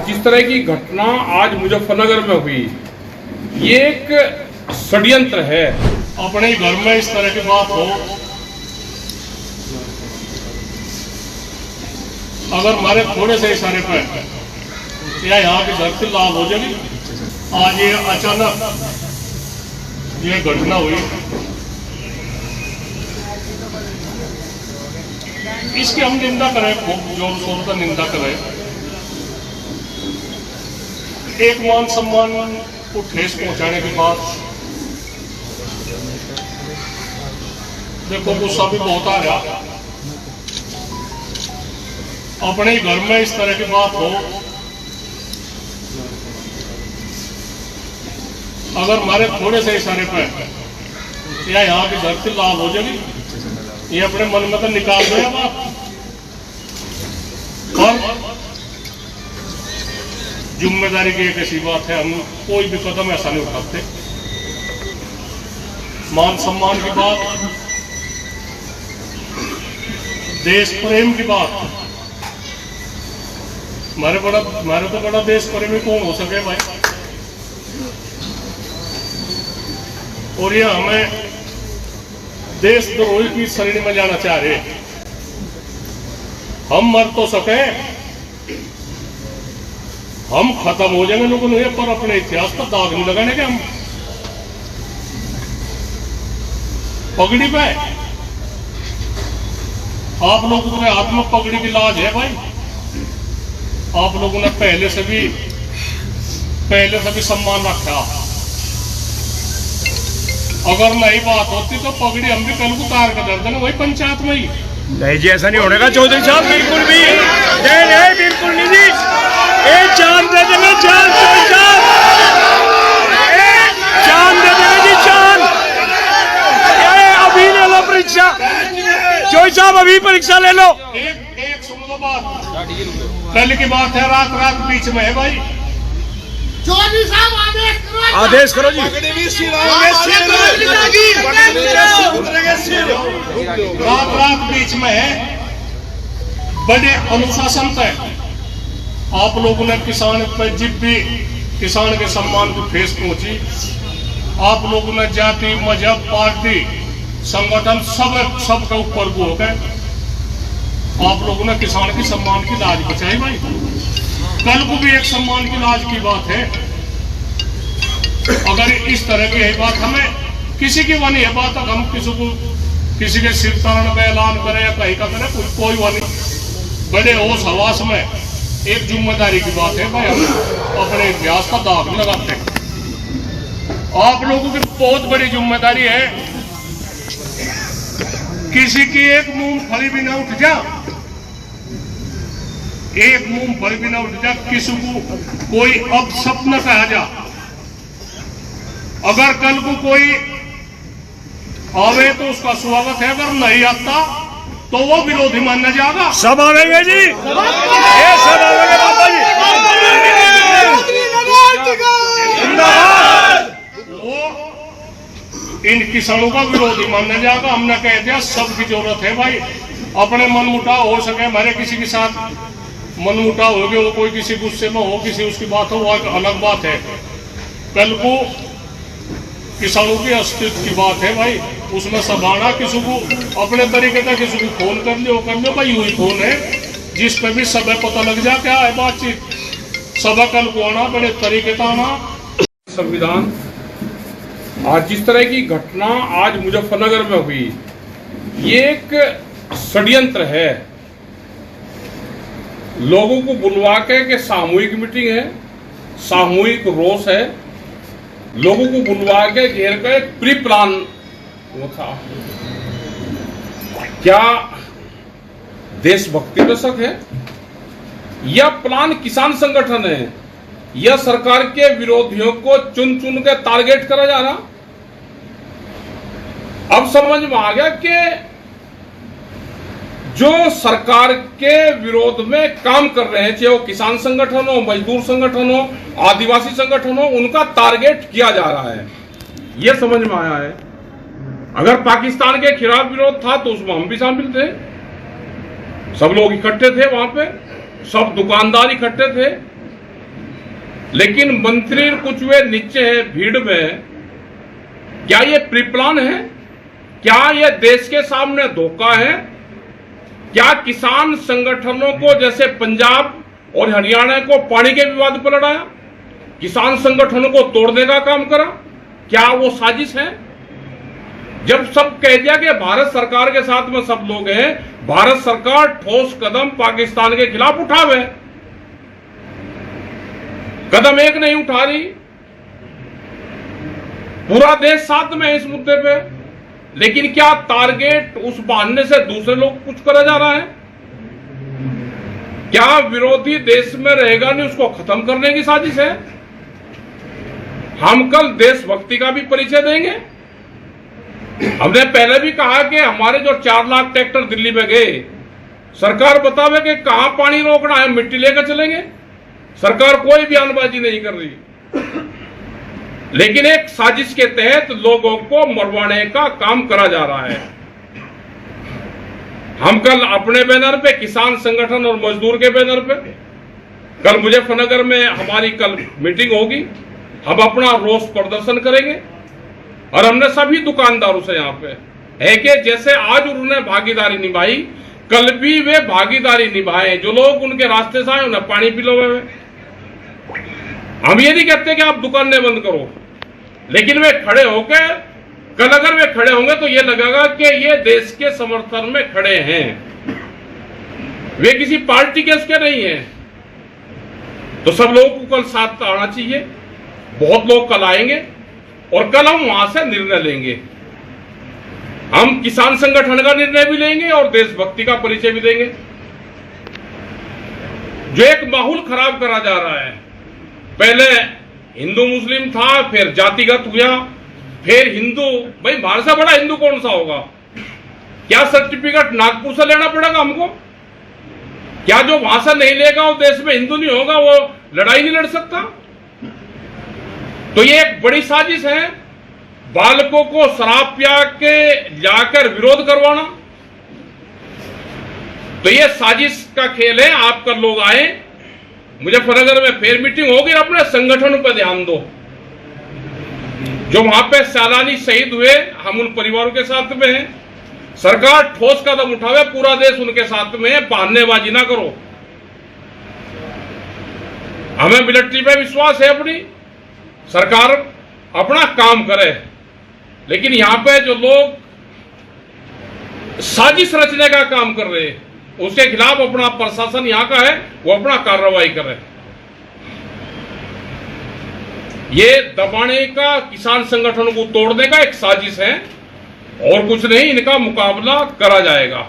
जिस तरह की घटना आज मुजफ्फरनगर में हुई, ये एक षड्यंत्र है। अपने घर में इस तरह की बात हो, अगर हमारे थोड़े से इशारे पर या यहाँ की धरती लाल हो जाएगी। आज ये अचानक ये घटना हुई, इसकी हम निंदा करें, खूब जोर शोर का निंदा करें। एक मान सम्मान को ठेस पहुंचाने के बाद देखो गुस्सा भी बहुत आ रहा। अपने ही घर में इस तरह की बात हो, अगर हमारे थोड़े से इशारे पर या यहाँ की धरती लाल हो जाएगी, ये अपने मन में तो निकाल दो बात। और जिम्मेदारी की एक ऐसी बात है, हम कोई भी कदम ऐसा नहीं उठाते। मान सम्मान की बात, देश प्रेम की बात, हमारे तो बड़ा देश प्रेमी कौन हो सके भाई। और ये हमें देशद्रोही की श्रेणी में जाना चाह रहे। हम मर तो सके, हम खत्म हो जाएंगे लोगों ने, पर अपने इतिहास पर दाग नहीं लगाने के। हम पगड़ी पे आप लोगों के हाथ में पगड़ी की लाज है भाई। आप लोगों ने पहले से भी सम्मान रखा। अगर नई बात होती तो पगड़ी हम भी कल को उतार कर दर्द वही पंचायत में ही। नहीं जी, ऐसा नहीं होने का चौधरी साहब, बिल्कुल भी नहीं, बिल्कुल नहीं जी। एक चांद दे देंगे, चांद दे देंगे जी, चांद। अभी ले लो परीक्षा, चौधरी साहब अभी परीक्षा ले लो। एक सुन लो बात, कल की बात है, रात बीच में है भाई। चौधरी साहब आदेश करो जी। रात बीच में है, बड़े अनुशासन तय आप लोगों ने किसान पर जिब भी किसान के सम्मान को ठेस पहुंची। आप लोगों ने जाति, मजहब, पार्टी, संगठन सब के ऊपर हो गए। आप लोगों ने किसान की सम्मान की लाज बचाई भाई। कल को भी एक सम्मान की लाज की बात है। अगर इस तरह की है बात, हमें किसी की वानी है बात, हम किसी के सिर तारण में ऐलान करें या कहीं का करें, कोई वानी। बड़े होश हवास में एक जिम्मेदारी की बात है भाई, हम अपने इतिहास का दाग नहीं लगाते। आप लोगों की बहुत बड़ी जिम्मेदारी है, किसी की एक मूंगफली भी ना उठ जा, एक मूंगफली भी ना उठ जा, किसी को कोई अपशब्द न कहा जा। अगर कल को कोई आवे तो उसका स्वागत है, अगर नहीं आता तो वो विरोधी माना जाएगा। सब आवेंगे जी, ये सब आवेंगे बाबा जी। वो इन किसानों का विरोधी माना जाएगा। हमने कह दिया सबकी जरूरत है भाई। अपने मन मुटाव हो सके, हमारे किसी के साथ मन मुटाव हो गया, वो कोई किसी गुस्से में हो, किसी उसकी बात हो, वो एक अलग बात है। कल को किसानों के अस्तित्व की बात है भाई, उसमें सबाना किसी को अपने तरीके का किसी को फोन कर लियो भाई, यू ही फोन है जिस पे भी सब पता लग जा क्या है बातचीत। सब कल को आना, बड़े तरीके का आना। संविधान आज जिस तरह की घटना आज मुजफ्फरनगर में हुई, ये एक षड्यंत्र है। लोगों को बुलवा के सामूहिक मीटिंग है, सामूहिक रोष है, लोगों को बुलवा के घेर कर एक प्री प्लान वो था। क्या देशभक्ति का शक है, या प्लान किसान संगठन है, या सरकार के विरोधियों को चुन चुन के टारगेट करा जा रहा? अब समझ में आ गया कि जो सरकार के विरोध में काम कर रहे हैं, चाहे वो किसान संगठन हो, मजदूर संगठन हो, आदिवासी संगठन हो, उनका टारगेट किया जा रहा है, यह समझ में आया है। अगर पाकिस्तान के खिलाफ विरोध था तो उसमें हम भी शामिल थे, सब लोग इकट्ठे थे, वहां पे सब दुकानदार इकट्ठे थे, लेकिन मंत्री कुछ वे नीचे है भीड़ में, क्या ये प्री प्लान है? क्या ये देश के सामने धोखा है? क्या किसान संगठनों को जैसे पंजाब और हरियाणा को पानी के विवाद पर लड़ाया, किसान संगठनों को तोड़ने का काम करा? क्या वो साजिश है? जब सब कह दिया कि भारत सरकार के साथ में सब लोग हैं, भारत सरकार ठोस कदम पाकिस्तान के खिलाफ उठावे, कदम एक नहीं उठा रही। पूरा देश साथ में है इस मुद्दे पे, लेकिन क्या टारगेट उस बहाने से दूसरे लोग कुछ करा जा रहा है? क्या विरोधी देश में रहेगा नहीं उसको खत्म करने की साजिश है? हम कल देशभक्ति का भी परिचय देंगे। हमने पहले भी कहा कि हमारे जो 4 लाख ट्रैक्टर दिल्ली में गए, सरकार बतावे कि कहां पानी रोकना है, मिट्टी लेकर चलेंगे। सरकार कोई बयानबाजी नहीं कर रही, लेकिन एक साजिश के तहत लोगों को मरवाने का काम करा जा रहा है। हम कल अपने बैनर पे, किसान संगठन और मजदूर के बैनर पे, कल मुजफ्फरनगर में हमारी कल मीटिंग होगी, हम अपना रोष प्रदर्शन करेंगे। और हमने सभी दुकानदारों से यहाँ पे है कि जैसे आज उन्होंने भागीदारी निभाई, कल भी वे भागीदारी निभाए। जो लोग उनके रास्ते से आए उन्हें पानी पिलवाए। हम ये नहीं कहते कि आप दुकानें बंद करो, लेकिन वे खड़े होकर, कल अगर वे खड़े होंगे तो ये लगेगा कि ये देश के समर्थन में खड़े हैं, वे किसी पार्टी के उसके नहीं हैं। तो सब लोगों को कल साथ आना चाहिए। बहुत लोग कल आएंगे और कल हम वहां से निर्णय लेंगे। हम किसान संगठन का निर्णय भी लेंगे और देशभक्ति का परिचय भी देंगे। जो एक माहौल खराब करा जा रहा है, पहले हिंदू मुस्लिम था, फिर जातिगत हुआ, फिर हिंदू, भाई भारत से बड़ा हिंदू कौन सा होगा? क्या सर्टिफिकेट नागपुर से लेना पड़ेगा हमको? क्या जो वहां से नहीं लेगा वो देश में हिंदू नहीं होगा, वो लड़ाई नहीं लड़ सकता? तो ये एक बड़ी साजिश है, बालकों को शराब पिया के जाकर विरोध करवाना। तो ये साजिश का खेल है। आप कर लोग आए, मुजफ्फरनगर में फिर मीटिंग होगी, अपने संगठनों पर ध्यान दो। जो वहां पे सैलानी शहीद हुए, हम उन परिवारों के साथ में हैं। सरकार ठोस कदम उठावे, पूरा देश उनके साथ में है, बहानेबाजी ना करो। हमें मिलिट्री पे विश्वास है, अपनी सरकार अपना काम करे, लेकिन यहां पे जो लोग साजिश रचने का काम कर रहे हैं, उसके खिलाफ अपना प्रशासन यहां का है, वो अपना कार्रवाई करे। ये दबाने का, किसान संगठनों को तोड़ने का एक साजिश है और कुछ नहीं। इनका मुकाबला करा जाएगा।